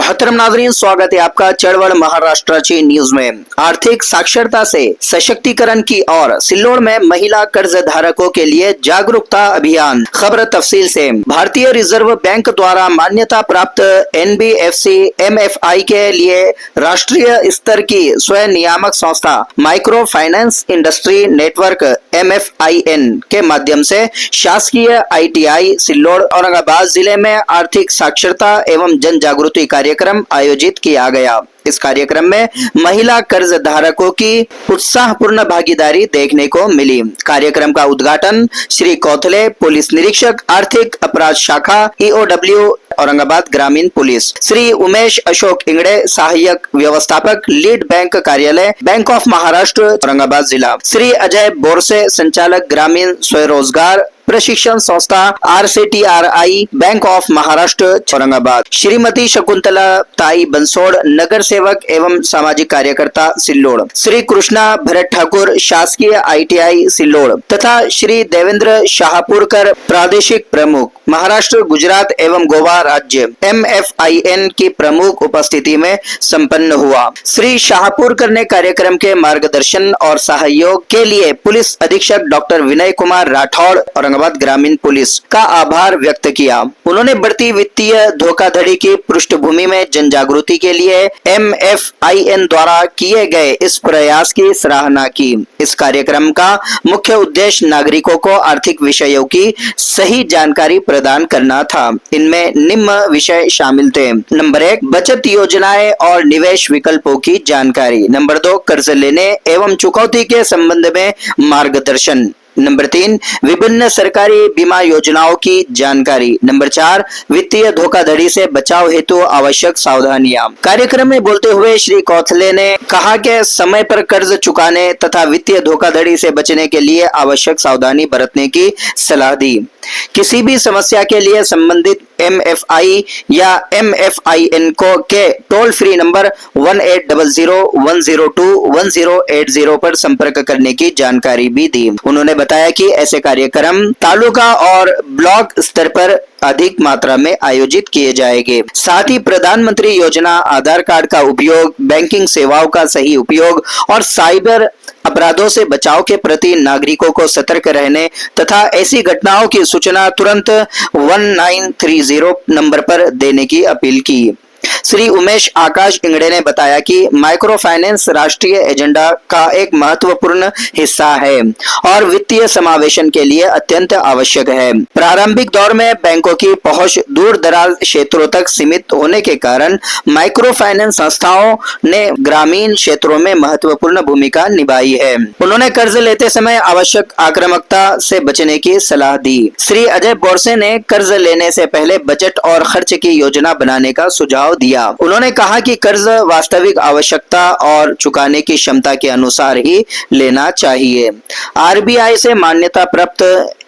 मोहतरम नाजरीन, स्वागत है आपका चळवळ महाराष्ट्राची न्यूज में। आर्थिक साक्षरता से सशक्तिकरण की ओर सिल्लोड में महिला कर्ज धारकों के लिए जागरूकता अभियान। खबर तफसील से। भारतीय रिजर्व बैंक द्वारा मान्यता प्राप्त NBFC MFI के लिए राष्ट्रीय स्तर की स्वयं नियामक संस्था micro finance industry network MFIN के माध्यम से शासकीय ITI सिल्लोड औरंगाबाद जिले में आर्थिक साक्षरता एवं जन जागृति कार्यक्रम आयोजित किया गया। इस कार्यक्रम में महिला कर्ज धारकों की उत्साहपूर्ण भागीदारी देखने को मिली। कार्यक्रम का उद्घाटन श्री कौथले, पुलिस निरीक्षक आर्थिक अपराध शाखा EOW औरंगाबाद ग्रामीण पुलिस, श्री उमेश अशोक इंगड़े, सहायक व्यवस्थापक लीड बैंक कार्यालय बैंक ऑफ महाराष्ट्र औरंगाबाद जिला, श्री अजय बोरसे, संचालक ग्रामीण स्वरोजगार प्रशिक्षण संस्था RCTRI bank of Maharashtra Aurangabad, Shrimati Shakuntala ताई बंसोड़, नगर सेवक एवं सामाजिक कार्यकर्ता सिल्लोड, श्री कृष्णा भरत ठाकुर, शासकीय ITI सिल्लोड तथा श्री देवेंद्र शाहपुरकर, प्रादेशिक प्रमुख महाराष्ट्र, गुजरात एवं गोवा राज्य MFIN की प्रमुख उपस्थिति में संपन्न हुआ। श्री शाहपुरकर ने कार्यक्रम के मार्गदर्शन और सहयोग के लिए पुलिस अधीक्षक डॉक्टर विनय कुमार राठौड़ औरंगाबाद ग्रामीण पुलिस का आभार व्यक्त किया। उन्होंने बढ़ती वित्तीय धोखाधड़ी की पृष्ठभूमि में जन जागृति के लिए MFIN द्वारा किए गए इस प्रयास की सराहना की। इस कार्यक्रम का मुख्य उद्देश्य नागरिकों को आर्थिक विषयों की सही जानकारी प्रदान करना था। इनमें निम्न विषय शामिल थे। नंबर 1, बचत योजनाएं और निवेश विकल्पों की जानकारी। नंबर 2, कर्ज लेने एवं चुकौती के संबंध में मार्गदर्शन। नंबर 3, विभिन्न सरकारी बीमा योजनाओं की जानकारी। नंबर 4, वित्तीय धोखाधड़ी से बचाव हेतु आवश्यक सावधानियां। कार्यक्रम में बोलते हुए श्री कौथले ने कहा कि समय पर कर्ज चुकाने तथा वित्तीय धोखाधड़ी से बचने के लिए आवश्यक सावधानी बरतने की सलाह दी। किसी भी समस्या के लिए संबंधित MFI या MFIN को के टोल फ्री नंबर 1800-102-1080 पर संपर्क करने की जानकारी भी दी। उन्होंने बताया कि ऐसे कार्यक्रम तालुका और ब्लॉक स्तर पर अधिक मात्रा में आयोजित किए जाएंगे। साथ ही प्रधानमंत्री योजना, आधार कार्ड का उपयोग, बैंकिंग सेवाओं का सही उपयोग और साइबर अपराधों से बचाव के प्रति नागरिकों को सतर्क रहने तथा ऐसी घटनाओं की सूचना तुरंत 1930 नंबर पर देने की अपील की। श्री उमेश आकाश इंगड़े ने बताया कि माइक्रो फाइनेंस राष्ट्रीय एजेंडा का एक महत्वपूर्ण हिस्सा है और वित्तीय समावेशन के लिए अत्यंत आवश्यक है। प्रारंभिक दौर में बैंकों की पहुंच दूर दराज क्षेत्रों तक सीमित होने के कारण माइक्रो फाइनेंस संस्थाओं ने ग्रामीण क्षेत्रों में महत्वपूर्ण भूमिका निभाई है। उन्होंने कर्ज लेते समय आवश्यक आक्रामकता से बचने की सलाह दी। श्री अजय बोरसे ने कर्ज लेने से पहले बजट और खर्च की योजना बनाने का सुझाव दिया। उन्होंने कहा कि कर्ज वास्तविक आवश्यकता और चुकाने की क्षमता के अनुसार ही लेना चाहिए। RBI से मान्यता प्राप्त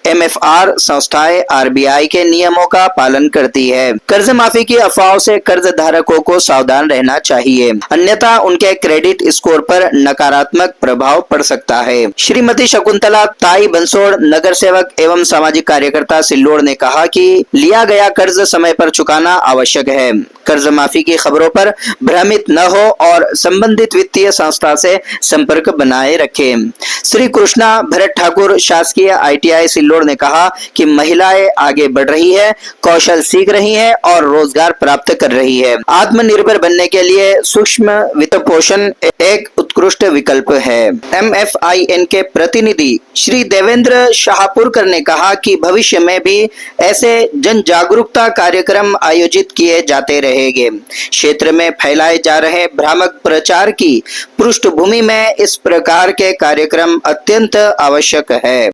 MFR संस्थाएं RBI के नियमों का पालन करती है। कर्ज माफी की अफवाहों से कर्ज धारकों को सावधान रहना चाहिए, अन्यथा उनके क्रेडिट स्कोर पर नकारात्मक प्रभाव पड़ सकता है। श्रीमती शकुंतला ताई बंसोड़, नगर सेवक एवं सामाजिक कार्यकर्ता सिल्लोड ने कहा कि लिया गया कर्ज समय पर चुकाना आवश्यक है। कर्ज माफी की खबरों पर भ्रमित न हो और संबंधित वित्तीय संस्था से संपर्क बनाए रखें। श्री कृष्णा भरत ठाकुर, शासकीय ITI सिल्लोड ने कहा कि महिलाएं आगे बढ़ रही है, कौशल सीख रही हैं और रोजगार प्राप्त कर रही है। आत्मनिर्भर बनने के लिए सूक्ष्म वित्त पोषण एक उत्कृष्ट विकल्प है। MFIN के प्रतिनिधि श्री देवेंद्र शाहपुरकर ने कहा कि भविष्य में भी ऐसे जन जागरूकता कार्यक्रम आयोजित किए जाते रहेंगे। क्षेत्र में फैलाए जा रहे भ्रामक प्रचार की पृष्ठभूमि में इस प्रकार के कार्यक्रम अत्यंत आवश्यक है।